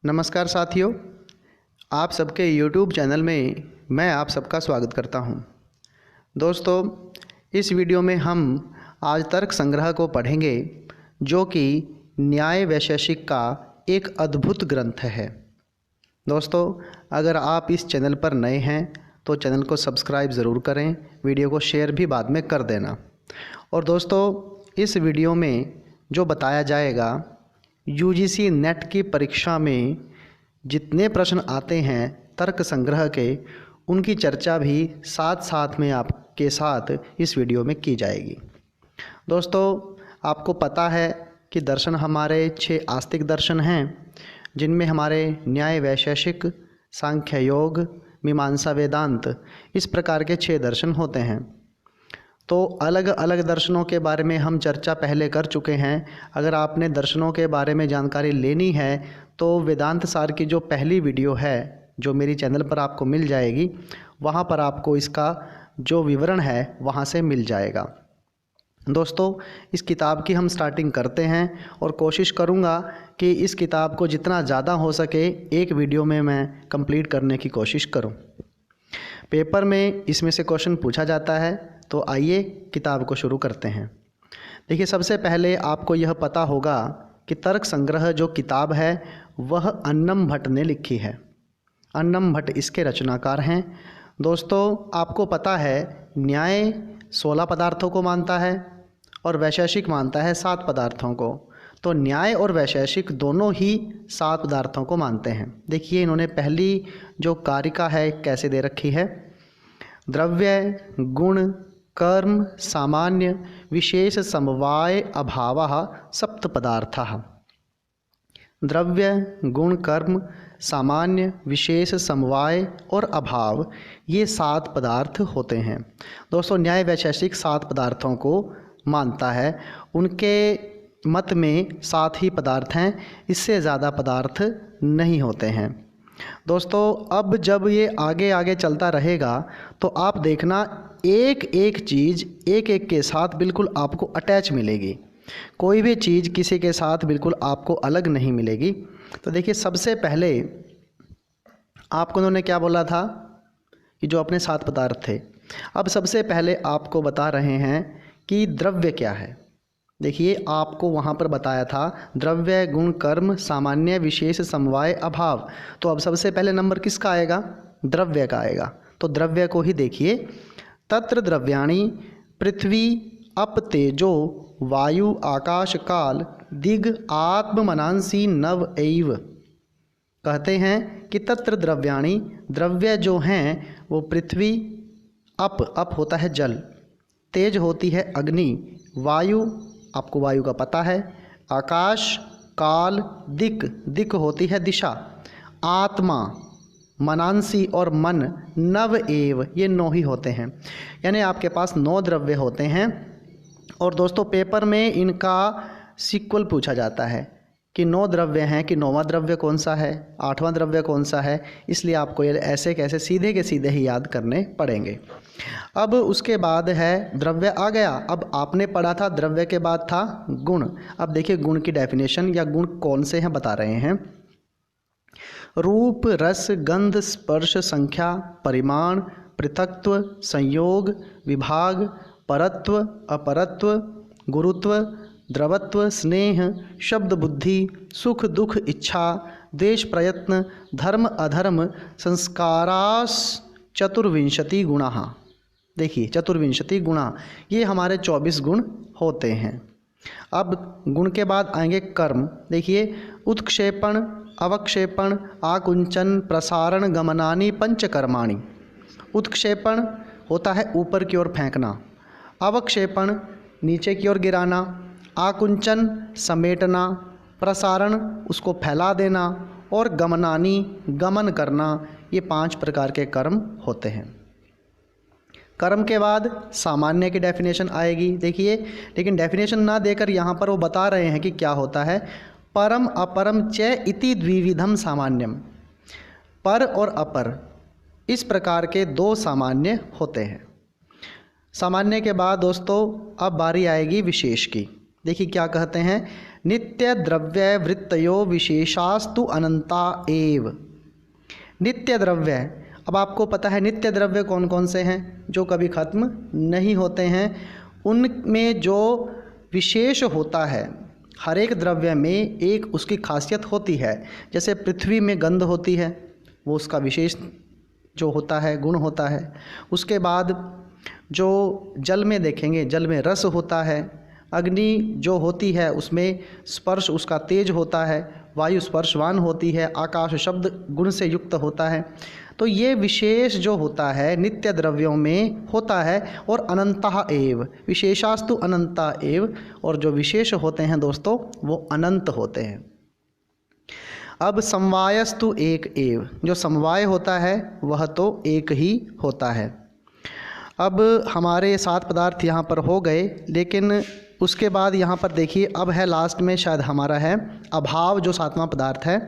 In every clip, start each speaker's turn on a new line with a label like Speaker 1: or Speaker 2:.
Speaker 1: नमस्कार साथियों, आप सबके YouTube चैनल में मैं आप सबका स्वागत करता हूं। दोस्तों, इस वीडियो में हम आज तर्क संग्रह को पढ़ेंगे, जो कि न्याय वैशेषिक का एक अद्भुत ग्रंथ है। दोस्तों, अगर आप इस चैनल पर नए हैं तो चैनल को सब्सक्राइब ज़रूर करें, वीडियो को शेयर भी बाद में कर देना। और दोस्तों, इस वीडियो में जो बताया जाएगा, यूजीसी नेट की परीक्षा में जितने प्रश्न आते हैं तर्क संग्रह के, उनकी चर्चा भी साथ साथ में आपके साथ इस वीडियो में की जाएगी। दोस्तों, आपको पता है कि दर्शन हमारे 6 आस्तिक दर्शन हैं, जिनमें हमारे न्याय वैशेषिक, सांख्य योग, मीमांसा वेदांत, इस प्रकार के 6 दर्शन होते हैं। तो अलग अलग दर्शनों के बारे में हम चर्चा पहले कर चुके हैं। अगर आपने दर्शनों के बारे में जानकारी लेनी है तो वेदांत सार की जो पहली वीडियो है, जो मेरी चैनल पर आपको मिल जाएगी, वहाँ पर आपको इसका जो विवरण है वहाँ से मिल जाएगा। दोस्तों, इस किताब की हम स्टार्टिंग करते हैं और कोशिश करूँगा कि इस किताब को जितना ज़्यादा हो सके एक वीडियो में मैं कंप्लीट करने की कोशिश करूँ। पेपर में इसमें से क्वेश्चन पूछा जाता है, तो आइए किताब को शुरू करते हैं। देखिए, सबसे पहले आपको यह पता होगा कि तर्क संग्रह जो किताब है वह अन्नम भट्ट ने लिखी है। अन्नम भट्ट इसके रचनाकार हैं। दोस्तों, आपको पता है न्याय 16 पदार्थों को मानता है और वैशेषिक मानता है 7 पदार्थों को। तो न्याय और वैशेषिक दोनों ही 7 पदार्थों को मानते हैं। देखिए, इन्होंने पहली जो कारिका है कैसे दे रखी है। द्रव्य, गुण, कर्म, सामान्य, विशेष समवाय अभावः सप्त पदार्थः। द्रव्य, गुण, कर्म, सामान्य, विशेष समवाय और अभाव, ये 7 पदार्थ होते हैं। दोस्तों, न्याय वैशेषिक 7 पदार्थों को मानता है। उनके मत में 7 ही पदार्थ हैं, इससे ज़्यादा पदार्थ नहीं होते हैं। दोस्तों, अब जब ये आगे आगे चलता रहेगा तो आप देखना एक एक चीज़ एक एक के साथ बिल्कुल आपको अटैच मिलेगी। कोई भी चीज़ किसी के साथ बिल्कुल आपको अलग नहीं मिलेगी। तो देखिए, सबसे पहले आपको उन्होंने क्या बोला था कि जो अपने 7 पदार्थ थे। अब सबसे पहले आपको बता रहे हैं कि द्रव्य क्या है। देखिए, आपको वहाँ पर बताया था द्रव्य, गुण, कर्म, सामान्य, विशेष, समवाय, अभाव। तो अब सबसे पहले नंबर किसका आएगा? द्रव्य का आएगा। तो द्रव्य को ही देखिए। तत्र द्रव्याणि पृथ्वी, अप, तेजो, वायु, आकाश, काल, दिग, आत्म, मनांसी, नव एव। कहते हैं कि तत्र द्रव्याणि, द्रव्य जो हैं वो पृथ्वी, अप होता है जल, तेज होती है अग्नि, वायु, आपको वायु का पता है, आकाश, काल, दिक होती है दिशा, आत्मा, मनांसी और मन, नव एव, ये 9 ही होते हैं। यानी आपके पास 9 द्रव्य होते हैं। और दोस्तों, पेपर में इनका सीक्वल पूछा जाता है कि 9 द्रव्य हैं कि 9वां द्रव्य कौन सा है, 8वां द्रव्य कौन सा है। इसलिए आपको ये ऐसे कैसे सीधे के सीधे ही याद करने पड़ेंगे। अब उसके बाद है द्रव्य आ गया। अब आपने पढ़ा था द्रव्य के बाद था गुण। अब देखिए, गुण की डेफिनेशन या गुण कौन से हैं बता रहे हैं। रूप, रस, गंध, स्पर्श, संख्या, परिमाण, पृथक्त्व, संयोग, विभाग, परत्व, अपरत्व, गुरुत्व, द्रवत्व, स्नेह, शब्द, बुद्धि, सुख, दुख, इच्छा, द्वेष, प्रयत्न, धर्म, अधर्म, संस्कारास चतुर्विंशति गुणाः। देखिए, चतुर्विंशति गुणा, ये हमारे 24 गुण होते हैं। अब गुण के बाद आएंगे कर्म। देखिए, उत्क्षेपण, अवक्षेपण, आकुंचन, प्रसारण, गमनानि, पंचकर्माणि। उत्क्षेपण होता है ऊपर की ओर फेंकना, अवक्षेपण नीचे की ओर गिराना, आकुंचन समेटना, प्रसारण उसको फैला देना, और गमनानि गमन करना। ये 5 प्रकार के कर्म होते हैं। कर्म के बाद सामान्य की डेफिनेशन आएगी। देखिए, लेकिन डेफिनेशन ना देकर यहाँ पर वो बता रहे हैं कि क्या होता है। परम, अपरम च इति द्विविधम सामान्यम। पर और अपर, इस प्रकार के 2 सामान्य होते हैं। सामान्य के बाद दोस्तों अब बारी आएगी विशेष की। देखिए क्या कहते हैं, नित्य द्रव्य वृत्तयो विशेषास्तु अनंता एव। नित्य द्रव्य, अब आपको पता है नित्य द्रव्य कौन कौन से हैं, जो कभी खत्म नहीं होते हैं। उनमें जो विशेष होता है, हर एक द्रव्य में एक उसकी खासियत होती है। जैसे पृथ्वी में गंध होती है, वो उसका विशेष जो होता है गुण होता है। उसके बाद जो जल में देखेंगे, जल में रस होता है। अग्नि जो होती है उसमें स्पर्श उसका तेज होता है। वायु स्पर्शवान होती है। आकाश शब्द गुण से युक्त होता है। तो ये विशेष जो होता है नित्य द्रव्यों में होता है। और अनंता एव, विशेषास्तु अनंता एव, और जो विशेष होते हैं दोस्तों वो अनंत होते हैं। अब समवायस्तु एक एव, जो समवाय होता है वह तो एक ही होता है। अब हमारे 7 पदार्थ यहाँ पर हो गए, लेकिन उसके बाद यहाँ पर देखिए अब है लास्ट में शायद हमारा है अभाव, जो 7वां पदार्थ है।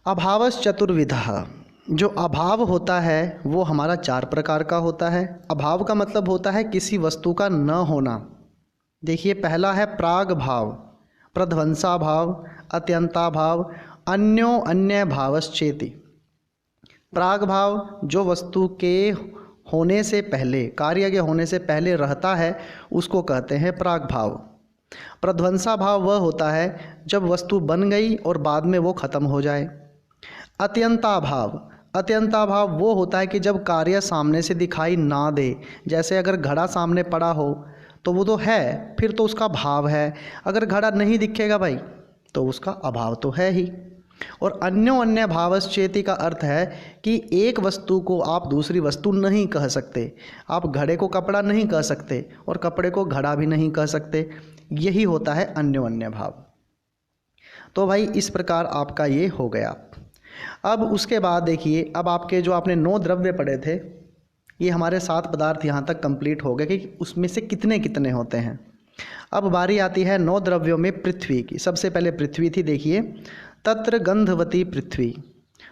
Speaker 1: अभावस् चतुर्विधः, जो अभाव होता है वो हमारा 4 प्रकार का होता है। अभाव का मतलब होता है किसी वस्तु का न होना। देखिए पहला है प्राग भाव, प्रध्वंसा भाव, अत्यंता भाव, अन्यो अन्य भावश्चेति। प्राग भाव जो वस्तु के होने से पहले, कार्य के होने से पहले रहता है, उसको कहते हैं प्राग भाव। प्रध्वंसा भाव वह होता है जब वस्तु बन गई और बाद में वो खत्म हो जाए। अत्यंता भाव, अत्यंता भाव वो होता है कि जब कार्य सामने से दिखाई ना दे। जैसे अगर घड़ा सामने पड़ा हो तो वो तो है, फिर तो उसका भाव है। अगर घड़ा नहीं दिखेगा भाई तो उसका अभाव तो है ही। और अन्यो अन्य भावश्चेति का अर्थ है कि एक वस्तु को आप दूसरी वस्तु नहीं कह सकते। आप घड़े को कपड़ा नहीं कह सकते और कपड़े को घड़ा भी नहीं कह सकते। यही होता है अन्यो अन्य भाव। तो भाई इस प्रकार आपका ये हो गया। अब उसके बाद देखिए, अब आपके जो आपने 9 द्रव्य पढ़े थे, ये हमारे 7 पदार्थ यहाँ तक कंप्लीट हो गए कि उसमें से कितने कितने होते हैं। अब बारी आती है 9 द्रव्यों में पृथ्वी की। सबसे पहले पृथ्वी थी, देखिए तत्र गंधवती पृथ्वी।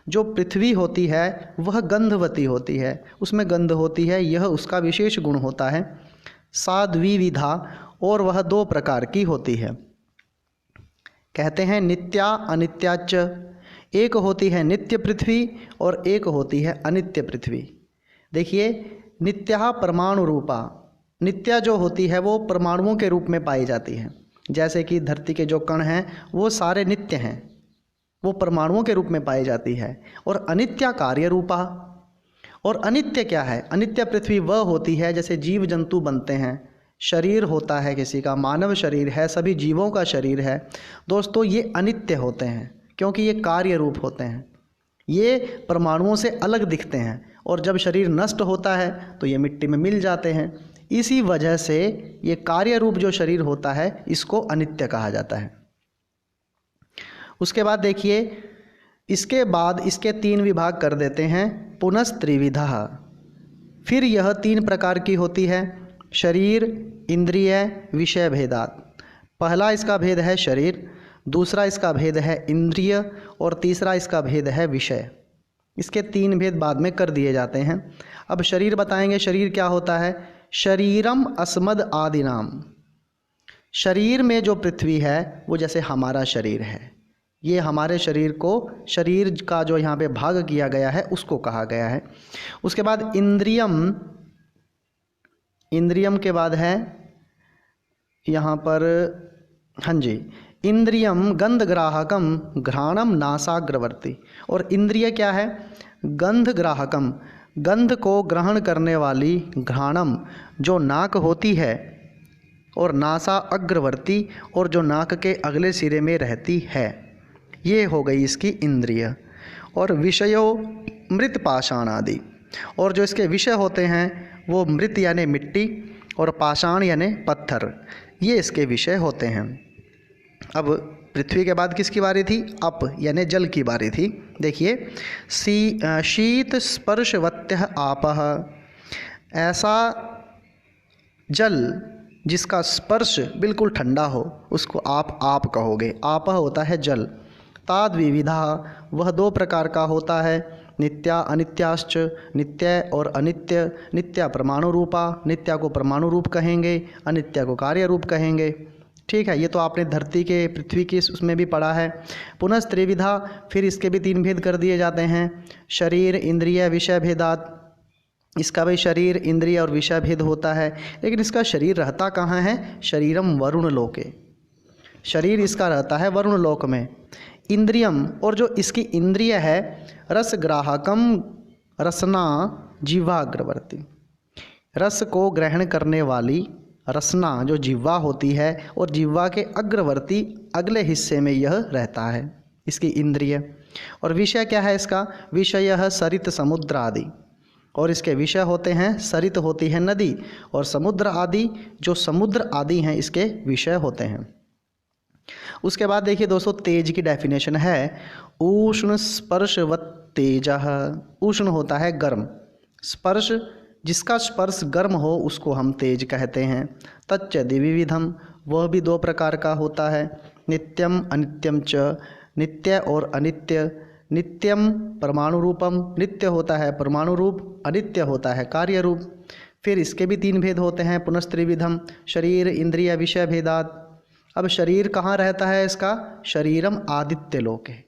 Speaker 1: जो पृथ्वी होती है वह गंधवती होती है, उसमें गंध होती है, यह उसका विशेष गुण होता है। सा द्विविधा, और वह 2 प्रकार की होती है। कहते हैं नित्या अनित्याच। एक होती है नित्य पृथ्वी और एक होती है अनित्य पृथ्वी। देखिए नित्या परमाणु रूपा, नित्या जो होती है वो परमाणुओं के रूप में पाई जाती है। जैसे कि धरती के जो कण हैं वो सारे नित्य हैं, वो परमाणुओं के रूप में पाई जाती है। और अनित्या कार्य रूपा। और अनित्य क्या है? अनित्य पृथ्वी वह होती है जैसे जीव जंतु बनते हैं, शरीर होता है किसी का, मानव शरीर है, सभी जीवों का शरीर है। दोस्तों ये अनित्य होते हैं क्योंकि ये कार्य रूप होते हैं, ये परमाणुओं से अलग दिखते हैं। और जब शरीर नष्ट होता है तो ये मिट्टी में मिल जाते हैं। इसी वजह से ये कार्य रूप जो शरीर होता है इसको अनित्य कहा जाता है। उसके बाद देखिए, इसके बाद इसके 3 विभाग कर देते हैं। पुनस्त्रिविधा, फिर यह 3 प्रकार की होती है। शरीर, इंद्रिय, विषय भेदात। पहला इसका भेद है शरीर, दूसरा इसका भेद है इंद्रिय, और तीसरा इसका भेद है विषय। इसके 3 भेद बाद में कर दिए जाते हैं। अब शरीर बताएंगे। शरीर क्या होता है? शरीरम अस्मद आदिनाम। शरीर में जो पृथ्वी है वो जैसे हमारा शरीर है, ये हमारे शरीर को, शरीर का जो यहाँ पे भाग किया गया है उसको कहा गया है। उसके बाद इंद्रियम, इंद्रियम के बाद है यहाँ पर, हाँ जी, इंद्रियम गंधग्राहकम घ्राणम नासाग्रवर्ती। और इंद्रिय क्या है? गंधग्राहकम, गंध को ग्रहण करने वाली, घ्राणम जो नाक होती है, और नासा अग्रवर्ती और जो नाक के अगले सिरे में रहती है, ये हो गई इसकी इंद्रिय। और विषयो मृत पाषाण आदि, और जो इसके विषय होते हैं वो मृत यानी मिट्टी और पाषाण यानी पत्थर, ये इसके विषय होते हैं। अब पृथ्वी के बाद किसकी बारी थी? अप यानी जल की बारी थी। देखिए शीत स्पर्शवत्यः आपः, ऐसा जल जिसका स्पर्श बिल्कुल ठंडा हो उसको आप कहोगे। आपः होता है जल। ताद विविधा, वह 2 प्रकार का होता है। नित्या अनित्याश्च, नित्य और अनित्य। नित्या परमाणु रूपा, नित्या को परमाणु रूप कहेंगे, अनित्या को कार्य रूप कहेंगे। ठीक है, ये तो आपने धरती के पृथ्वी की उसमें भी पढ़ा है। पुनस्त्रिविधा, फिर इसके भी 3 भेद कर दिए जाते हैं। शरीर इंद्रिय विषय भेदात, इसका भी शरीर इंद्रिय और विषय भेद होता है, लेकिन इसका शरीर रहता कहाँ है? शरीरम वरुण लोके, शरीर इसका रहता है वरुण लोक में। इंद्रियम, और जो इसकी इंद्रिय है, रस ग्राहकम रसना जीवाग्रवर्ती, रस को ग्रहण करने वाली रसना जो जिह्वा होती है, और जिह्वा के अग्रवर्ती अगले हिस्से में यह रहता है इसकी इंद्रिय। और विषय क्या है इसका? विषय सरित समुद्र आदि, और इसके विषय होते हैं, सरित होती है नदी, और समुद्र आदि जो समुद्र आदि हैं इसके विषय होते हैं। उसके बाद देखिए दोस्तों, तेज की डेफिनेशन है उष्ण स्पर्शवत तेजः। उष्ण होता है गर्म, स्पर्श जिसका स्पर्श गर्म हो उसको हम तेज कहते हैं। तच्च द्विविधम, वह भी 2 प्रकार का होता है। नित्यम अनित्यम च, नित्य और अनित्य। नित्यम परमाणु रूपम, नित्य होता है परमाणु रूप, अनित्य होता है कार्य रूप। फिर इसके भी 3 भेद होते हैं। पुनस्त्रिविधम, शरीर इंद्रिय विषय भेदात। अब शरीर कहाँ रहता है इसका? शरीरम आदित्य लोक है,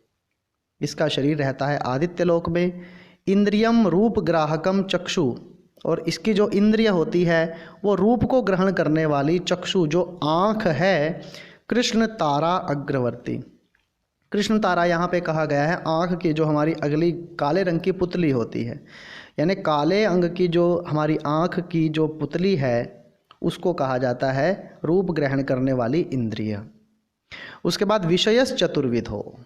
Speaker 1: इसका शरीर रहता है आदित्य लोक में। इंद्रियम रूप ग्राहकम चक्षु, और इसकी जो इंद्रिय होती है वो रूप को ग्रहण करने वाली चक्षु जो आँख है, कृष्ण तारा अग्रवर्ती। कृष्ण तारा यहाँ पे कहा गया है आँख की जो हमारी अगली काले रंग की पुतली होती है, यानी काले अंग की जो हमारी आँख की जो पुतली है उसको कहा जाता है रूप ग्रहण करने वाली इंद्रिय। उसके बाद विषयस चतुर्विध हो,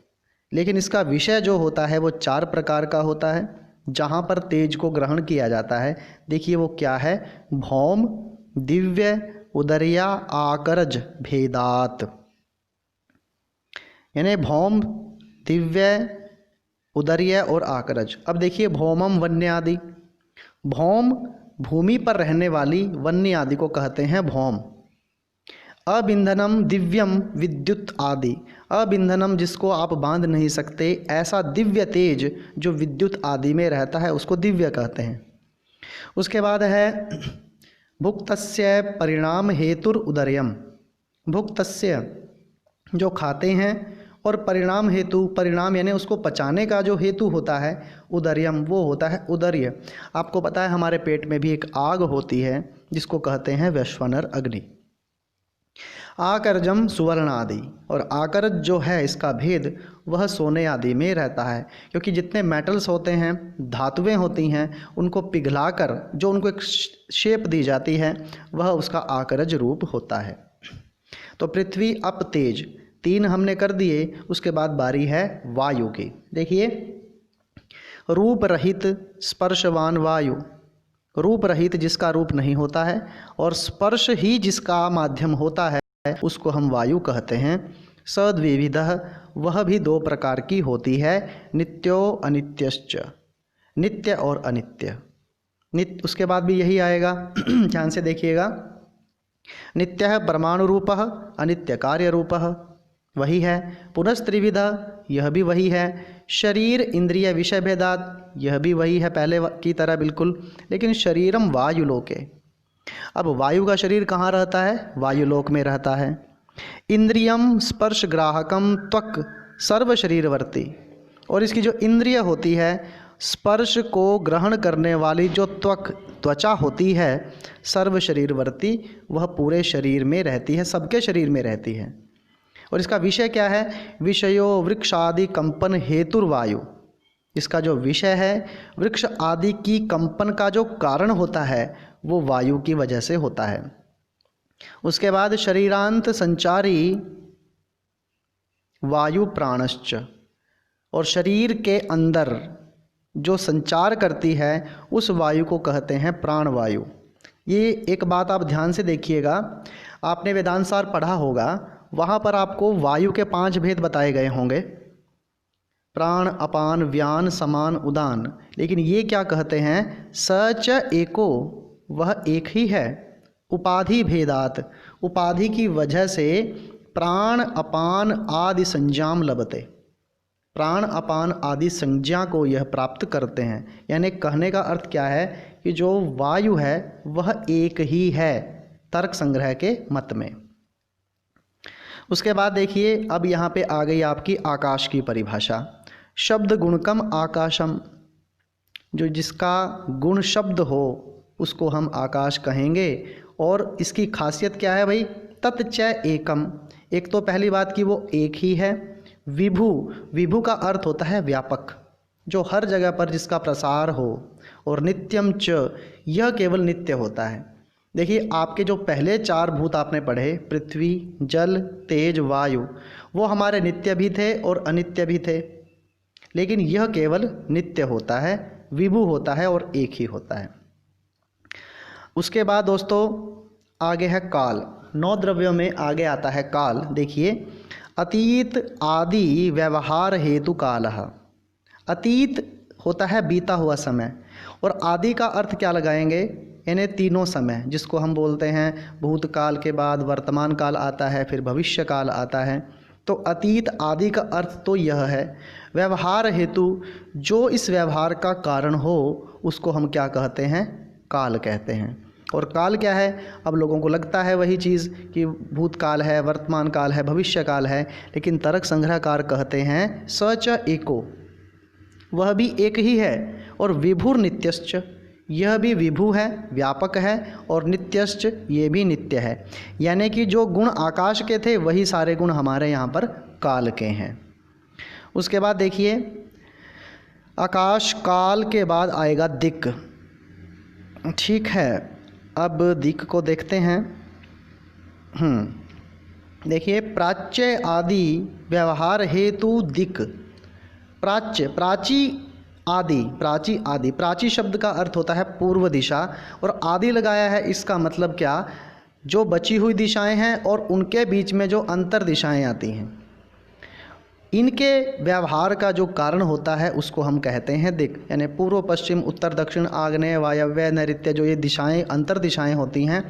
Speaker 1: लेकिन इसका विषय जो होता है वो 4 प्रकार का होता है, जहाँ पर तेज को ग्रहण किया जाता है। देखिए वो क्या है? भौम, दिव्य, उदरिया, आकरज भेदात, यानी भौम, दिव्य, उदरिय और आकरज। अब देखिए भौमम वन्य आदि, भौम भूमि पर रहने वाली वन्य आदि को कहते हैं भौम। अबिंधनम दिव्यम विद्युत आदि, अबिंधनम जिसको आप बांध नहीं सकते, ऐसा दिव्य तेज जो विद्युत आदि में रहता है उसको दिव्य कहते हैं। उसके बाद है भुक्तस्य परिणाम हेतुर उदर्यम, भुक्तस्य जो खाते हैं, और परिणाम हेतु, परिणाम यानी उसको पचाने का जो हेतु होता है, उदर्यम वो होता है उदर्य। आपको पता है हमारे पेट में भी एक आग होती है जिसको कहते हैं वैश्वानर अग्नि। आकर्जम सुवर्ण आदि, और आकर्ज जो है इसका भेद वह सोने आदि में रहता है, क्योंकि जितने मेटल्स होते हैं, धातुएं होती हैं, उनको पिघलाकर जो उनको एक शेप दी जाती है वह उसका आकर्ज रूप होता है। तो पृथ्वी, अप, तेज 3 हमने कर दिए। उसके बाद बारी है वायु की। देखिए रूप रहित स्पर्शवान वायु, रूप रहित जिसका रूप नहीं होता है और स्पर्श ही जिसका माध्यम होता है उसको हम वायु कहते हैं। सद्विविधः, वह भी 2 प्रकार की होती है। नित्यो अनित्यश्च, नित्य और अनित्य। नित्य उसके बाद भी यही आएगा ध्यान से देखिएगा। नित्यः परमाणु रूपः, अनित्य कार्य रूपः, वही है। पुनस्त्रिविधा, यह भी वही है। शरीर इंद्रिय विषय भेदात, यह भी वही है पहले की तरह बिल्कुल, लेकिन शरीरम वायुलोके। अब वायु का शरीर कहाँ रहता है? वायुलोक में रहता है। इंद्रियम स्पर्श ग्राहकम त्वक सर्व शरीरवर्ती, और इसकी जो इंद्रिय होती है, स्पर्श को ग्रहण करने वाली जो त्वक त्वचा होती है, सर्व शरीरवर्ती, वह पूरे शरीर में रहती है, सबके शरीर में रहती है। और इसका विषय क्या है? विषयो वृक्षादि कंपन हेतुर्वायु, इसका जो विषय है वृक्ष आदि की कंपन का जो कारण होता है वो वायु की वजह से होता है। उसके बाद शरीरांत संचारी वायु प्राणश्च, और शरीर के अंदर जो संचार करती है उस वायु को कहते हैं प्राणवायु। ये एक बात आप ध्यान से देखिएगा, आपने वेदांत सार पढ़ा होगा, वहाँ पर आपको वायु के 5 भेद बताए गए होंगे, प्राण, अपान, व्यान, समान, उदान। लेकिन ये क्या कहते हैं? सच एको, वह एक ही है। उपाधि भेदात, उपाधि की वजह से प्राण अपान आदि संज्ञाम लभते, प्राण अपान आदि संज्ञा को यह प्राप्त करते हैं। यानी कहने का अर्थ क्या है कि जो वायु है वह एक ही है तर्क संग्रह के मत में। उसके बाद देखिए अब यहाँ पे आ गई आपकी आकाश की परिभाषा। शब्द गुणकम आकाशम, जो जिसका गुण शब्द हो उसको हम आकाश कहेंगे। और इसकी खासियत क्या है भाई? तत्च एकम, एक तो पहली बात कि वो एक ही है। विभु, विभु का अर्थ होता है व्यापक, जो हर जगह पर जिसका प्रसार हो। और नित्यम च, यह केवल नित्य होता है। देखिए आपके जो पहले 4 भूत आपने पढ़े, पृथ्वी, जल, तेज, वायु, वो हमारे नित्य भी थे और अनित्य भी थे, लेकिन यह केवल नित्य होता है, विभु होता है और एक ही होता है। उसके बाद दोस्तों आगे है काल। 9 द्रव्यों में आगे आता है काल। देखिए अतीत आदि व्यवहार हेतु कालः। अतीत होता है बीता हुआ समय, और आदि का अर्थ क्या लगाएंगे? यानी तीनों समय, जिसको हम बोलते हैं भूतकाल के बाद वर्तमान काल आता है, फिर भविष्य काल आता है। तो अतीत आदि का अर्थ तो यह है। व्यवहार हेतु, जो इस व्यवहार का कारण हो उसको हम क्या कहते हैं? काल कहते हैं। और काल क्या है? अब लोगों को लगता है वही चीज़ कि भूतकाल है, वर्तमान काल है, भविष्य काल है, लेकिन तर्क संग्रहकार कहते हैं सच एको, वह भी एक ही है। और विभुर नित्यश्च, यह भी विभु है, व्यापक है, और नित्यश्च, ये भी नित्य है। यानी कि जो गुण आकाश के थे वही सारे गुण हमारे यहाँ पर काल के हैं। उसके बाद देखिए आकाश काल के बाद आएगा दिक्। ठीक है, अब दिक् को देखते हैं। देखिए प्राच्य आदि व्यवहार हेतु दिक्। प्राच्य, प्राची आदि, प्राची आदि, प्राची शब्द का अर्थ होता है पूर्व दिशा, और आदि लगाया है, इसका मतलब क्या? जो बची हुई दिशाएं हैं और उनके बीच में जो अंतर दिशाएं आती हैं, इनके व्यवहार का जो कारण होता है उसको हम कहते हैं दिक्। यानी पूर्व, पश्चिम, उत्तर, दक्षिण, आग्नेय, वायव्य, नैऋत्य, जो ये दिशाएं अंतर दिशाएं होती हैं,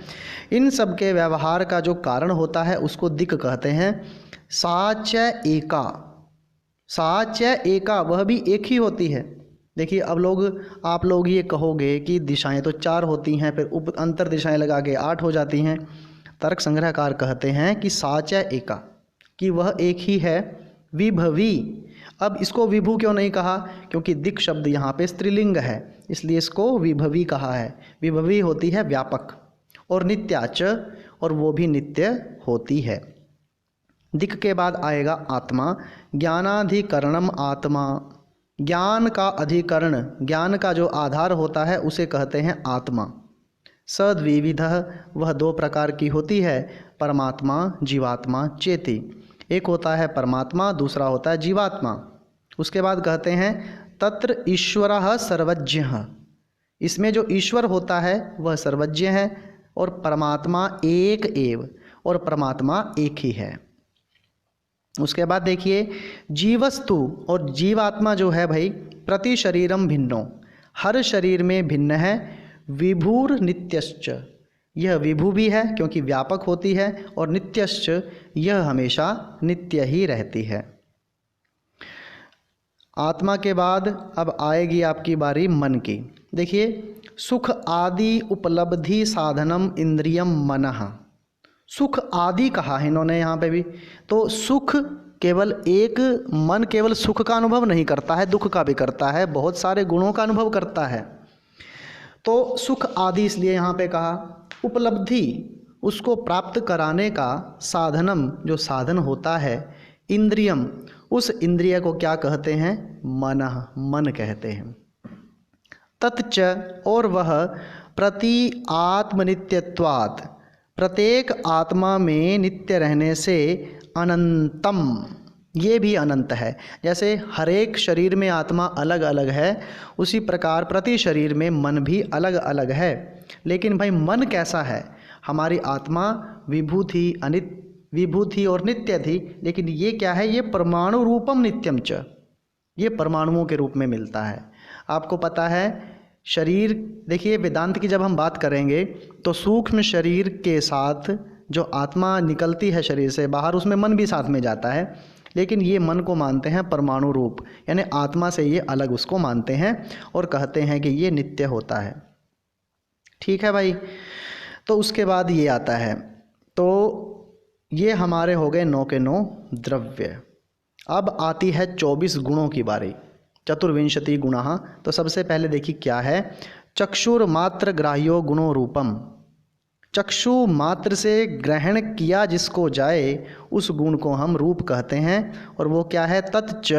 Speaker 1: इन सब के व्यवहार का जो कारण होता है उसको दिक् कहते हैं। साच एका, साच एका, वह भी एक ही होती है। देखिए अब आप लोग ये कहोगे कि दिशाएं तो 4 होती हैं, फिर उप अंतर दिशाएं लगा के 8 हो जाती हैं। तर्क संग्रहकार कहते हैं कि साच एका, कि वह एक ही है। विभवी, अब इसको विभु क्यों नहीं कहा? क्योंकि दिक् शब्द यहाँ पे स्त्रीलिंग है, इसलिए इसको विभवी कहा है। विभवी होती है व्यापक। और नित्याच, और वो भी नित्य होती है। दिक् के बाद आएगा आत्मा। ज्ञानाधिकरणम आत्मा, ज्ञान का अधिकरण, ज्ञान का जो आधार होता है उसे कहते हैं आत्मा। सद्विविधः, वह 2 प्रकार की होती है, परमात्मा, जीवात्मा, चेति। एक होता है परमात्मा, दूसरा होता है जीवात्मा। उसके बाद कहते हैं तत्र ईश्वरः सर्वज्ञः, इसमें जो ईश्वर होता है वह सर्वज्ञ है, और परमात्मा एक एव, और परमात्मा एक ही है। उसके बाद देखिए जीवस्तु, और जीवात्मा जो है भाई, प्रति शरीरम भिन्नो, हर शरीर में भिन्न है। विभुर नित्यश्च, यह विभु भी है क्योंकि व्यापक होती है, और नित्यश्च, यह हमेशा नित्य ही रहती है। आत्मा के बाद अब आएगी आपकी बारी मन की। देखिए सुख आदि उपलब्धि साधनम इंद्रियम मनः, सुख आदि कहा है इन्होंने यहाँ पे भी। तो सुख केवल एक, मन केवल सुख का अनुभव नहीं करता है, दुख का भी करता है, बहुत सारे गुणों का अनुभव करता है। तो सुख आदि इसलिए यहाँ पे कहा। उपलब्धि, उसको प्राप्त कराने का, साधनम, जो साधन होता है, इंद्रियम, उस इंद्रिय को क्या कहते हैं? मनः, मन कहते हैं। तत्च, और वह प्रति आत्मनित्यत्वात्, प्रत्येक आत्मा में नित्य रहने से, अनंतम, ये भी अनंत है। जैसे हर एक शरीर में आत्मा अलग अलग है, उसी प्रकार प्रति शरीर में मन भी अलग अलग है। लेकिन भाई मन कैसा है? हमारी आत्मा विभु थी, विभु थी और नित्य थी, लेकिन ये क्या है? ये परमाणु रूपम नित्यम च, ये परमाणुओं के रूप में मिलता है। आपको पता है शरीर, देखिए वेदांत की जब हम बात करेंगे तो सूक्ष्म शरीर के साथ जो आत्मा निकलती है शरीर से बाहर, उसमें मन भी साथ में जाता है, लेकिन ये मन को मानते हैं परमाणु रूप, यानी आत्मा से ये अलग उसको मानते हैं और कहते हैं कि ये नित्य होता है। ठीक है भाई। तो उसके बाद ये आता है, तो ये हमारे हो गए 9 के 9 द्रव्य। अब आती है 24 गुणों की बारी, चतुर्विंशति गुणः। तो सबसे पहले देखिए क्या है, चक्षुर्मात्र ग्राह्यो गुणो रूपम। चक्षु मात्र से ग्रहण किया जिसको जाए उस गुण को हम रूप कहते हैं। और वो क्या है, तच्च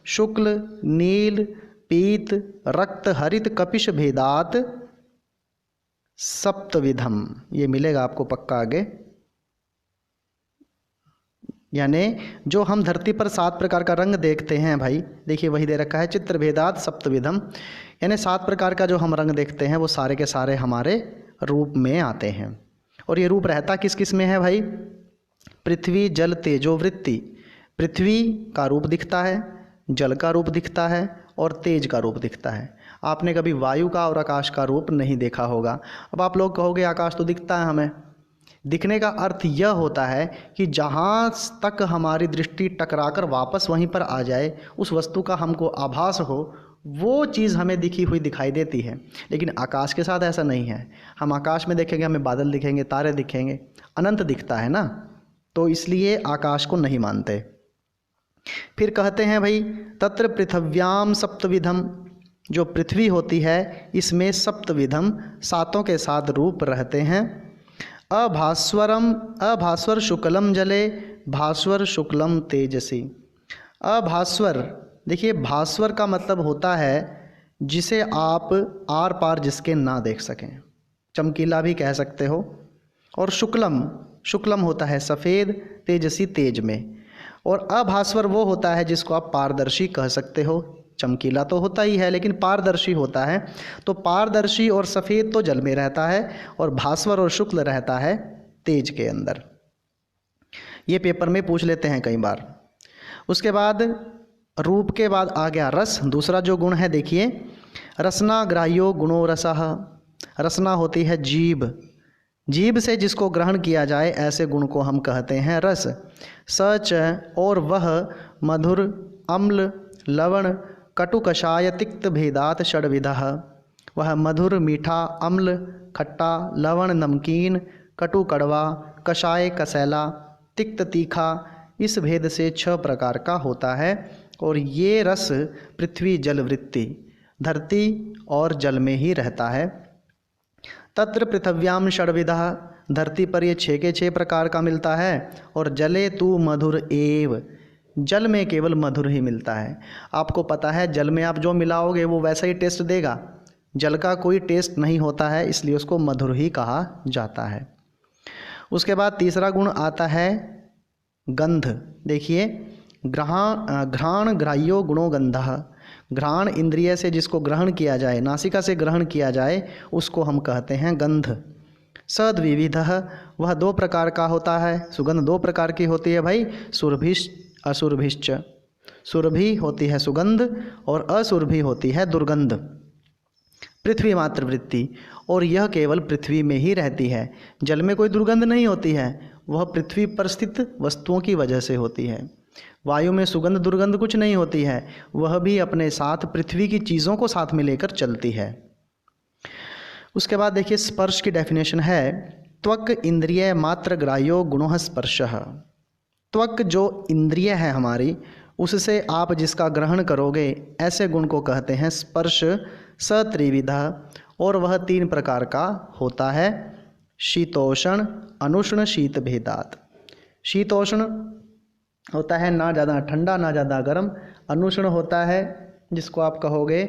Speaker 1: शुक्ल नील पीत रक्त हरित कपिश भेदात सप्तविधम। ये मिलेगा आपको पक्का आगे। यानी जो हम धरती पर 7 प्रकार का रंग देखते हैं भाई, देखिए वही दे रखा है, चित्र भेदात सप्तविधम। यानी 7 प्रकार का जो हम रंग देखते हैं वो सारे के सारे हमारे रूप में आते हैं। और ये रूप रहता किस किस में है भाई, पृथ्वी जल तेजो वृत्ति। पृथ्वी का रूप दिखता है, जल का रूप दिखता है और तेज का रूप दिखता है। आपने कभी वायु का और आकाश का रूप नहीं देखा होगा। अब आप लोग कहोगे आकाश तो दिखता है हमें। दिखने का अर्थ यह होता है कि जहाँ तक हमारी दृष्टि टकराकर वापस वहीं पर आ जाए, उस वस्तु का हमको आभास हो, वो चीज़ हमें दिखी हुई दिखाई देती है। लेकिन आकाश के साथ ऐसा नहीं है। हम आकाश में देखेंगे, हमें बादल दिखेंगे, तारे दिखेंगे, अनंत दिखता है ना, तो इसलिए आकाश को नहीं मानते। फिर कहते हैं भाई तत्र पृथिव्याम सप्तविधम। जो पृथ्वी होती है इसमें सप्तविधम 7 के 7 रूप रहते हैं। अभास्वर शुक्लम जले भास्वर शुक्लम तेजसी। अभास्वर, देखिए भास्वर का मतलब होता है जिसे आप आर पार जिसके ना देख सकें, चमकीला भी कह सकते हो। और शुक्लम, शुक्लम होता है सफ़ेद, तेजसी तेज में। और अभास्वर वो होता है जिसको आप पारदर्शी कह सकते हो, चमकीला तो होता ही है लेकिन पारदर्शी होता है। तो पारदर्शी और सफ़ेद तो जल में रहता है और भास्वर और शुक्ल रहता है तेज के अंदर। ये पेपर में पूछ लेते हैं कई बार। उसके बाद रूप के बाद आ गया रस। दूसरा जो गुण है देखिए, रसना ग्राह्यो गुणो रसः। रसना होती है जीभ, जीभ से जिसको ग्रहण किया जाए ऐसे गुण को हम कहते हैं रस। सच, और वह मधुर अम्ल लवण कटु कषाय तिक्त भेदात षड्विधः। वह मधुर मीठा अम्ल खट्टा लवण नमकीन कटु कड़वा कषाय कसैला तिक्त तीखा, इस भेद से 6 प्रकार का होता है। और ये रस पृथ्वी जल वृत्ति, धरती और जल में ही रहता है। तत्र पृथिव्याम षड्विधः। धरती पर ये 6 के 6 प्रकार का मिलता है। और जले तू मधुर एव। जल में केवल मधुर ही मिलता है। आपको पता है जल में आप जो मिलाओगे वो वैसा ही टेस्ट देगा। जल का कोई टेस्ट नहीं होता है, इसलिए उसको मधुर ही कहा जाता है। उसके बाद तीसरा गुण आता है गंध। देखिए घ्राण ग्राह्यो गुणो गंधः। घ्राण इंद्रिय से जिसको ग्रहण किया जाए, नासिका से ग्रहण किया जाए, उसको हम कहते हैं गंध। सद्विविधः। वह 2 प्रकार का होता है। सुगंध 2 प्रकार की होती है भाई, सुरभिश्च असुरभिश्च। सुरभि होती है सुगंध और असुरभि होती है दुर्गंध। पृथ्वी मात्र वृत्ति, और यह केवल पृथ्वी में ही रहती है। जल में कोई दुर्गंध नहीं होती है, वह पृथ्वी पर स्थित वस्तुओं की वजह से होती है। वायु में सुगंध दुर्गंध कुछ नहीं होती है, वह भी अपने साथ पृथ्वी की चीज़ों को साथ में लेकर चलती है। उसके बाद देखिए स्पर्श की डेफिनेशन है, त्वक इंद्रिय मात्र ग्राह्यो गुणः स्पर्शः। त्वक जो इंद्रिय है हमारी, उससे आप जिसका ग्रहण करोगे ऐसे गुण को कहते हैं स्पर्श। सत्रिविधा, और वह 3 प्रकार का होता है, शीतोष्ण अनुष्ण शीत भेदात। शीतोष्ण होता है ना ज़्यादा ठंडा ना ज़्यादा गर्म। अनुष्ण होता है जिसको आप कहोगे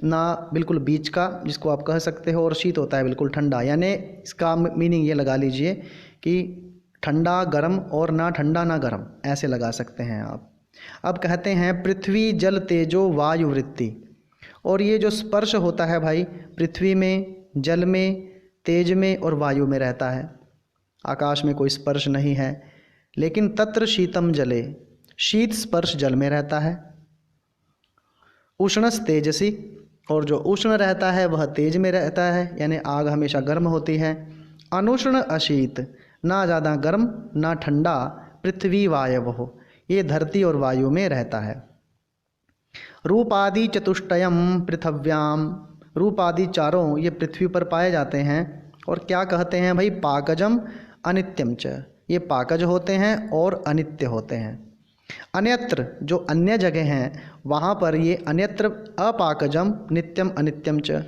Speaker 1: ना बिल्कुल बीच का, जिसको आप कह सकते हो। और शीत होता है बिल्कुल ठंडा। यानी इसका मीनिंग ये लगा लीजिए कि ठंडा गर्म और ना ठंडा ना गर्म, ऐसे लगा सकते हैं आप। अब कहते हैं पृथ्वी जल तेजो वायु वृत्ति। और ये जो स्पर्श होता है भाई, पृथ्वी में, जल में, तेज में और वायु में रहता है। आकाश में कोई स्पर्श नहीं है। लेकिन तत्र शीतम जले, शीत स्पर्श जल में रहता है। उष्णस तेजसी, और जो उष्ण रहता है वह तेज में रहता है, यानी आग हमेशा गर्म होती है। अनुष्ण अशीत, ना ज़्यादा गर्म ना ठंडा, पृथ्वी वायव हो, ये धरती और वायु में रहता है। रूपादि चतुष्टयम पृथिव्याम। रूपादि चारों ये पृथ्वी पर पाए जाते हैं। और क्या कहते हैं भाई, पाकजम अनित्यम च, ये पाकज होते हैं और अनित्य होते हैं। अन्यत्र जो अन्य जगह हैं वहाँ पर ये अन्यत्र अपाकजम नित्यम अनित्यम च,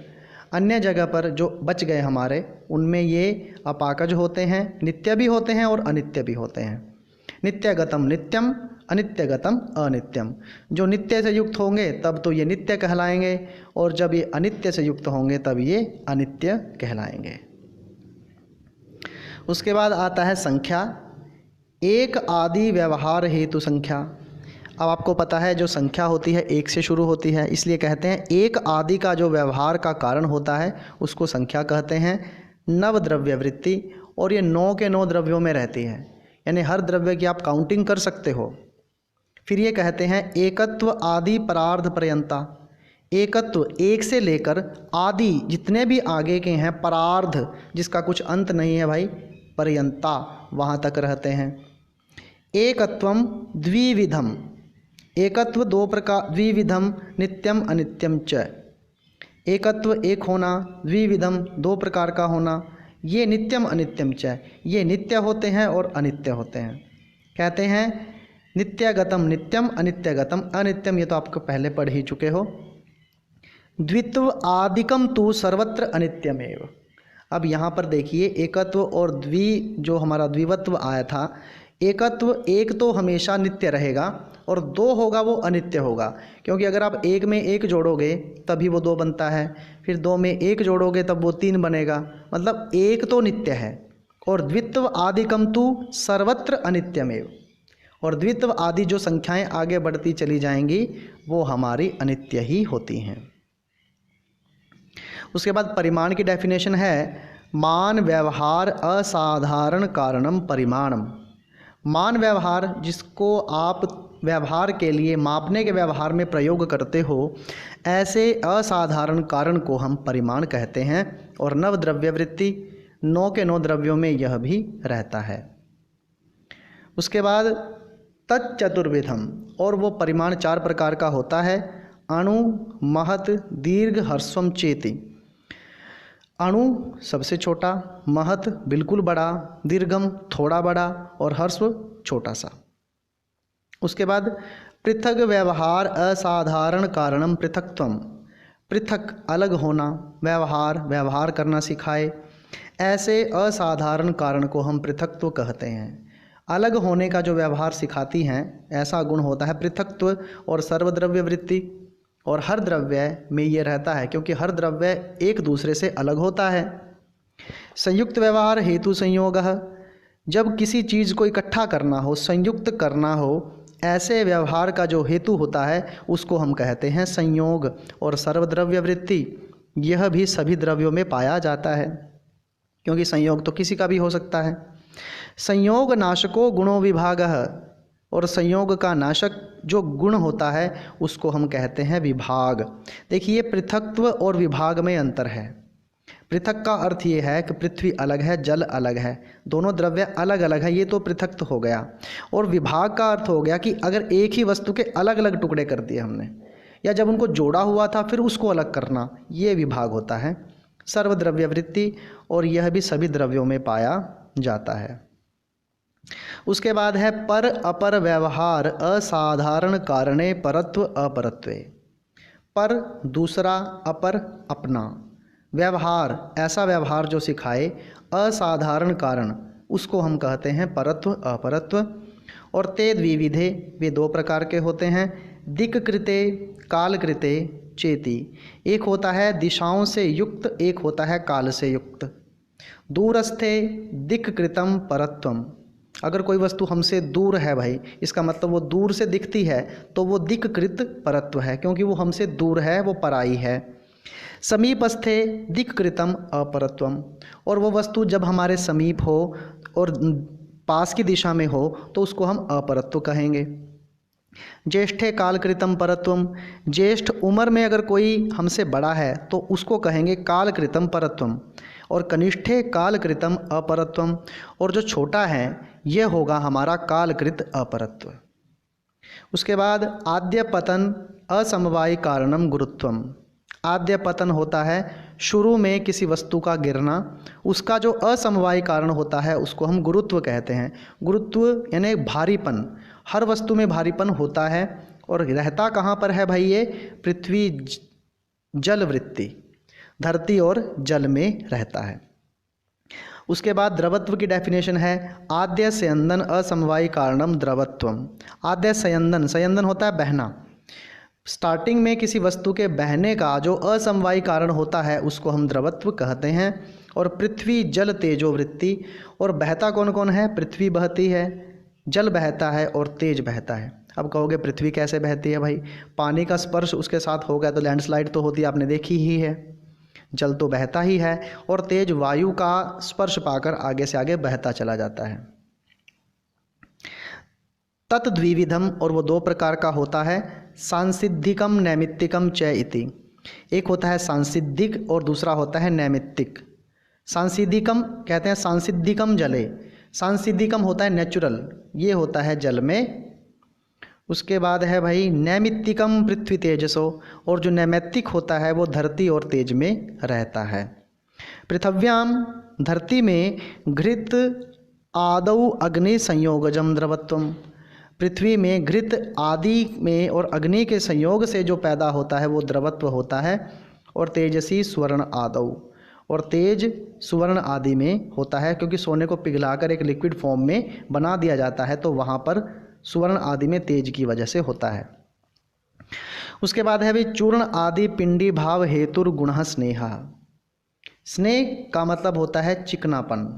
Speaker 1: अन्य जगह पर जो बच गए हमारे उनमें ये अपाकज होते हैं, नित्य भी होते हैं और अनित्य भी होते हैं। नित्यगतम नित्यम अनित्यगतम अनित्यम, जो नित्य से युक्त होंगे तब तो ये नित्य कहलाएंगे और जब ये अनित्य से युक्त होंगे तब ये अनित्य कहलाएंगे। उसके बाद आता है संख्या। एक आदि व्यवहार हेतु संख्या। अब आपको पता है जो संख्या होती है एक से शुरू होती है, इसलिए कहते हैं एक आदि का जो व्यवहार का कारण होता है उसको संख्या कहते हैं। नव द्रव्य वृत्ति, और ये 9 के 9 द्रव्यों में रहती है, यानी हर द्रव्य की आप काउंटिंग कर सकते हो। फिर ये कहते हैं एकत्व आदि परार्ध पर्यंता। एकत्व एक से लेकर आदि जितने भी आगे के हैं, परार्ध जिसका कुछ अंत नहीं है भाई, पर्यंता वहाँ तक रहते हैं। एकत्वम द्विविधम, एकत्व 2 प्रकार, द्विविधम नित्यम अनित्यम च। एकत्व एक होना, द्विविधम 2 प्रकार का होना, ये नित्यम अनित्यम च, ये नित्य होते हैं और अनित्य होते हैं। कहते हैं नित्यगतम नित्यम अनित्यगतम अनित्यम, ये तो आपको पहले पढ़ ही चुके हो। द्वित्व आदिकम तु सर्वत्र अनित्यमेव। अब यहाँ पर देखिए एकत्व और जो हमारा द्विवत्व आया था, एकत्व एक तो हमेशा नित्य रहेगा और 2 होगा वो अनित्य होगा, क्योंकि अगर आप एक में एक जोड़ोगे तभी वो 2 बनता है, फिर 2 में एक जोड़ोगे तब वो 3 बनेगा, मतलब एक तो नित्य है। और द्वित्व आदिकम तु सर्वत्र अनित्यमेव, और द्वित्व आदि जो संख्याएं आगे बढ़ती चली जाएंगी वो हमारी अनित्य ही होती हैं। उसके बाद परिमाण की डेफिनेशन है मान व्यवहार असाधारण कारणम परिमाणम। मान व्यवहार जिसको आप व्यवहार के लिए मापने के व्यवहार में प्रयोग करते हो, ऐसे असाधारण कारण को हम परिमाण कहते हैं। और नव द्रव्य वृत्ति 9 के 9 द्रव्यों में यह भी रहता है। उसके बाद तच्चतुर्विधम, और वो परिमाण 4 प्रकार का होता है। अणु, महत, दीर्घ, ह्रस्वम, चेति। अणु सबसे छोटा, महत बिल्कुल बड़ा, दीर्घम थोड़ा बड़ा और ह्रस्व छोटा सा। उसके बाद पृथक व्यवहार असाधारण कारणम पृथक्त्वम। पृथक अलग होना, व्यवहार करना सिखाए, ऐसे असाधारण कारण को हम पृथक्त्व कहते हैं। अलग होने का जो व्यवहार सिखाती हैं ऐसा गुण होता है पृथक्त्व। और सर्वद्रव्य वृत्ति, और हर द्रव्य में ये रहता है क्योंकि हर द्रव्य एक दूसरे से अलग होता है। संयुक्त व्यवहार हेतु संयोगः, जब किसी चीज़ को इकट्ठा करना हो, संयुक्त करना हो, ऐसे व्यवहार का जो हेतु होता है उसको हम कहते हैं संयोग। और सर्वद्रव्य वृत्ति, यह भी सभी द्रव्यों में पाया जाता है क्योंकि संयोग तो किसी का भी हो सकता है। संयोग नाशको गुणो विभागः, और संयोग का नाशक जो गुण होता है उसको हम कहते हैं विभाग। देखिए पृथक्त्व और विभाग में अंतर है। पृथक का अर्थ ये है कि पृथ्वी अलग है, जल अलग है, दोनों द्रव्य अलग अलग है, ये तो पृथक्त्व हो गया। और विभाग का अर्थ हो गया कि अगर एक ही वस्तु के अलग अलग टुकड़े कर दिए हमने, या जब उनको जोड़ा हुआ था फिर उसको अलग करना, ये विभाग होता है। सर्वद्रव्य वृत्ति, और यह भी सभी द्रव्यों में पाया जाता है। उसके बाद है पर अपर व्यवहार असाधारण कारणे परत्व अपरत्वे। पर दूसरा, अपर अपना, व्यवहार ऐसा व्यवहार जो सिखाए, असाधारण कारण उसको हम कहते हैं परत्व अपरत्व। और ते द्विविधे, वे 2 प्रकार के होते हैं। दिक्कृते कालकृते चेति, एक होता है दिशाओं से युक्त, एक होता है काल से युक्त। दूरस्थे दिक्कृतम परत्वम, अगर कोई वस्तु हमसे दूर है भाई, इसका मतलब वो दूर से दिखती है तो वो दिक्कृत परत्व है, क्योंकि वो हमसे दूर है, वो पराई है। समीपस्थे दिक्कृतम अपरत्वम, और वो वस्तु जब हमारे समीप हो और पास की दिशा में हो तो उसको हम अपरत्व कहेंगे। ज्येष्ठे कालकृतम परत्वम, ज्येष्ठ उम्र में अगर कोई हमसे बड़ा है तो उसको कहेंगे कालकृतम परत्वम। और कनिष्ठे कालकृतम अपरत्वम, और जो छोटा है यह होगा हमारा कालकृत अपरत्व। उसके बाद आद्य पतन असमवायी कारणम गुरुत्वम। आद्य पतन होता है शुरू में किसी वस्तु का गिरना, उसका जो असमवायी कारण होता है उसको हम गुरुत्व कहते हैं। गुरुत्व यानी भारीपन, हर वस्तु में भारीपन होता है। और रहता कहाँ पर है भाई? ये पृथ्वी जल वृत्ति, धरती और जल में रहता है। उसके बाद द्रवत्व की डेफिनेशन है आद्य स्यंदन असमवायी कारणम द्रवत्वम। आद्य स्यंदन, स्यंदन होता है बहना, स्टार्टिंग में किसी वस्तु के बहने का जो असमवायी कारण होता है उसको हम द्रवत्व कहते हैं। और पृथ्वी जल तेजो वृत्ति, और बहता कौन कौन है? पृथ्वी बहती है, जल बहता है और तेज बहता है। अब कहोगे पृथ्वी कैसे बहती है भाई? पानी का स्पर्श उसके साथ हो गया तो लैंडस्लाइड तो होती है, आपने देखी ही है। जल तो बहता ही है, और तेज वायु का स्पर्श पाकर आगे से आगे बहता चला जाता है। तत्द्विविधम, और वो दो प्रकार का होता है, सांसिद्धिकम नैमित्तिकम च इति। एक होता है सांसिद्धिक और दूसरा होता है नैमित्तिक। सांसिद्धिकम कहते हैं सांसिद्धिकम जले, सांसिद्धिकम होता है नेचुरल, ये होता है जल में। उसके बाद है भाई नैमित्तिकम पृथ्वी तेजसो, और जो नैमित्तिक होता है वो धरती और तेज में रहता है। पृथिव्याम, धरती में घृत आदौ अग्नि संयोगजम द्रवत्वम। पृथ्वी में घृत आदि में और अग्नि के संयोग से जो पैदा होता है वो द्रवत्व होता है। और तेजसी स्वर्ण आदौ, और तेज सुवर्ण आदि में होता है, क्योंकि सोने को पिघलाकर एक लिक्विड फॉर्म में बना दिया जाता है तो वहाँ पर सुवर्ण आदि में तेज की वजह से होता है। उसके बाद है भाई चूर्ण आदि पिंडी भाव हेतुर गुण स्नेहा। स्नेह का मतलब होता है चिकनापन।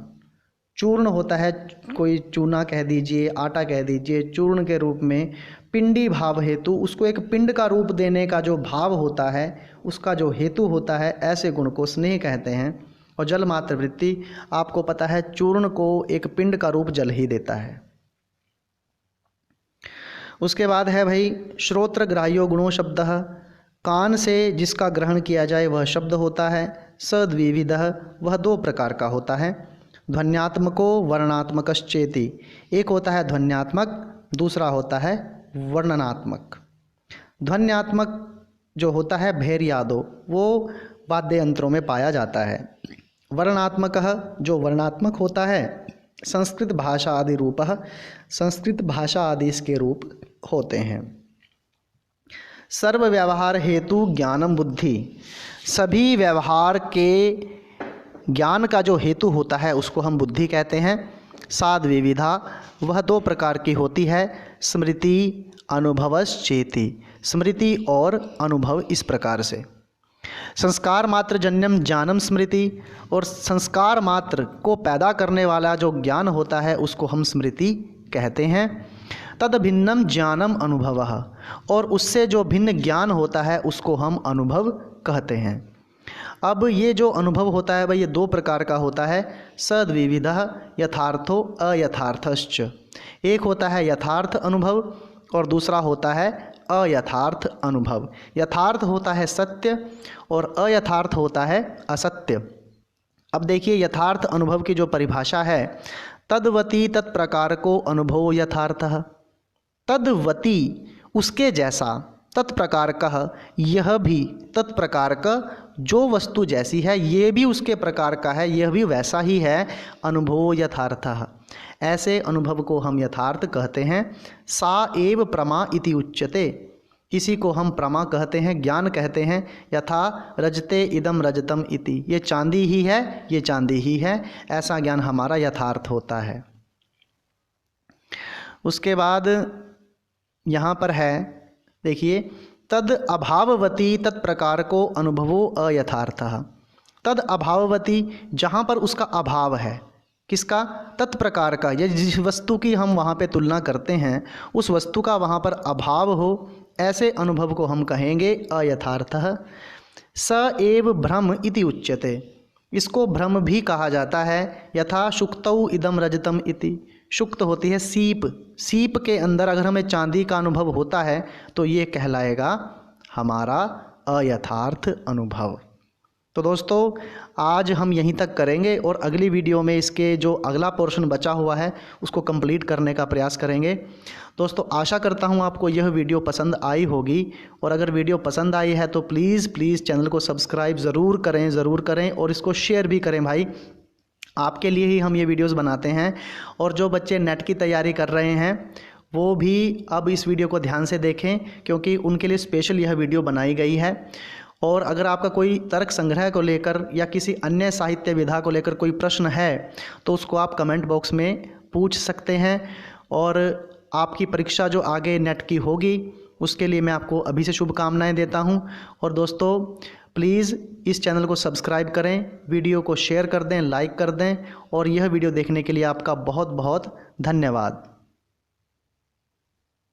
Speaker 1: चूर्ण होता है, कोई चूना कह दीजिए, आटा कह दीजिए, चूर्ण के रूप में पिंडी भाव हेतु, उसको एक पिंड का रूप देने का जो भाव होता है उसका जो हेतु होता है, ऐसे गुण को स्नेह कहते हैं। और जल मात्र वृत्ति, आपको पता है चूर्ण को एक पिंड का रूप जल ही देता है। उसके बाद है भाई श्रोत्र ग्राह्यो गुणो शब्द, कान से जिसका ग्रहण किया जाए वह शब्द होता है। सद्विविधः, वह दो प्रकार का होता है। ध्वन्यात्मको वर्णात्मकश्चेति, एक होता है ध्वन्यात्मक, दूसरा होता है वर्णनात्मक। ध्वन्यात्मक जो होता है भैर्यादो, वो वाद्य यंत्रों में पाया जाता है। वर्णात्मक जो वर्णात्मक होता है संस्कृत भाषा आदि रूपः, संस्कृत भाषा आदि इसके रूप होते हैं। सर्व व्यवहार हेतु ज्ञानम बुद्धि, सभी व्यवहार के ज्ञान का जो हेतु होता है उसको हम बुद्धि कहते हैं। साद विविधा, वह दो प्रकार की होती है, स्मृति अनुभवश्चेति, स्मृति और अनुभव इस प्रकार से। संस्कार मात्र जन्यम ज्ञानम स्मृति, और संस्कार मात्र को पैदा करने वाला जो ज्ञान होता है उसको हम स्मृति कहते हैं। तद भिन्नम ज्ञानम अनुभवः, और उससे जो भिन्न ज्ञान होता है उसको हम अनुभव कहते हैं। अब ये जो अनुभव होता है भाई ये दो प्रकार का होता है, सद्विविधः यथार्थो अयथार्थश्च। एक होता है यथार्थ अनुभव और दूसरा होता है अयथार्थ अनुभव। यथार्थ होता है सत्य और अयथार्थ होता है असत्य। अब देखिए यथार्थ अनुभव की जो परिभाषा है, तद्वती तत्प्रकार को अनुभव यथार्थः, तद्वती उसके जैसा, तत्प्रकार कह यह भी, तत्प्रकार का जो वस्तु जैसी है ये भी उसके प्रकार का है, यह भी वैसा ही है, अनुभव यथार्थः, ऐसे अनुभव को हम यथार्थ कहते हैं। सा एव प्रमा इति उच्यते, इसी को हम प्रमा कहते हैं, ज्ञान कहते हैं। यथा रजते इदम रजतम इति, ये चांदी ही है, ये चांदी ही है, ऐसा ज्ञान हमारा यथार्थ होता है। उसके बाद यहाँ पर है देखिए, तद अभाववती तत्प्रकार को अनुभवो अयथार्थः। तद अभाववती, जहाँ पर उसका अभाव है, किसका? तत्प्रकार का, या जिस वस्तु की हम वहाँ पे तुलना करते हैं उस वस्तु का वहाँ पर अभाव हो, ऐसे अनुभव को हम कहेंगे अयथार्थः। स एव भ्रम इति उच्यते, इसको भ्रम भी कहा जाता है। यथा शुक्तौ इदम रजतम इति, शुक्त होती है सीप, सीप के अंदर अगर हमें चांदी का अनुभव होता है तो ये कहलाएगा हमारा अयथार्थ अनुभव। तो दोस्तों आज हम यहीं तक करेंगे और अगली वीडियो में इसके जो अगला पोर्शन बचा हुआ है उसको कंप्लीट करने का प्रयास करेंगे। दोस्तों आशा करता हूँ आपको यह वीडियो पसंद आई होगी, और अगर वीडियो पसंद आई है तो प्लीज़ चैनल को सब्सक्राइब ज़रूर करें और इसको शेयर भी करें भाई। आपके लिए ही हम ये वीडियोज़ बनाते हैं। और जो बच्चे नेट की तैयारी कर रहे हैं वो भी अब इस वीडियो को ध्यान से देखें, क्योंकि उनके लिए स्पेशल यह वीडियो बनाई गई है। और अगर आपका कोई तर्क संग्रह को लेकर या किसी अन्य साहित्य विधा को लेकर कोई प्रश्न है तो उसको आप कमेंट बॉक्स में पूछ सकते हैं। और आपकी परीक्षा जो आगे नेट की होगी उसके लिए मैं आपको अभी से शुभकामनाएं देता हूं। और दोस्तों प्लीज़ इस चैनल को सब्सक्राइब करें, वीडियो को शेयर कर दें, लाइक कर दें, और यह वीडियो देखने के लिए आपका बहुत बहुत धन्यवाद।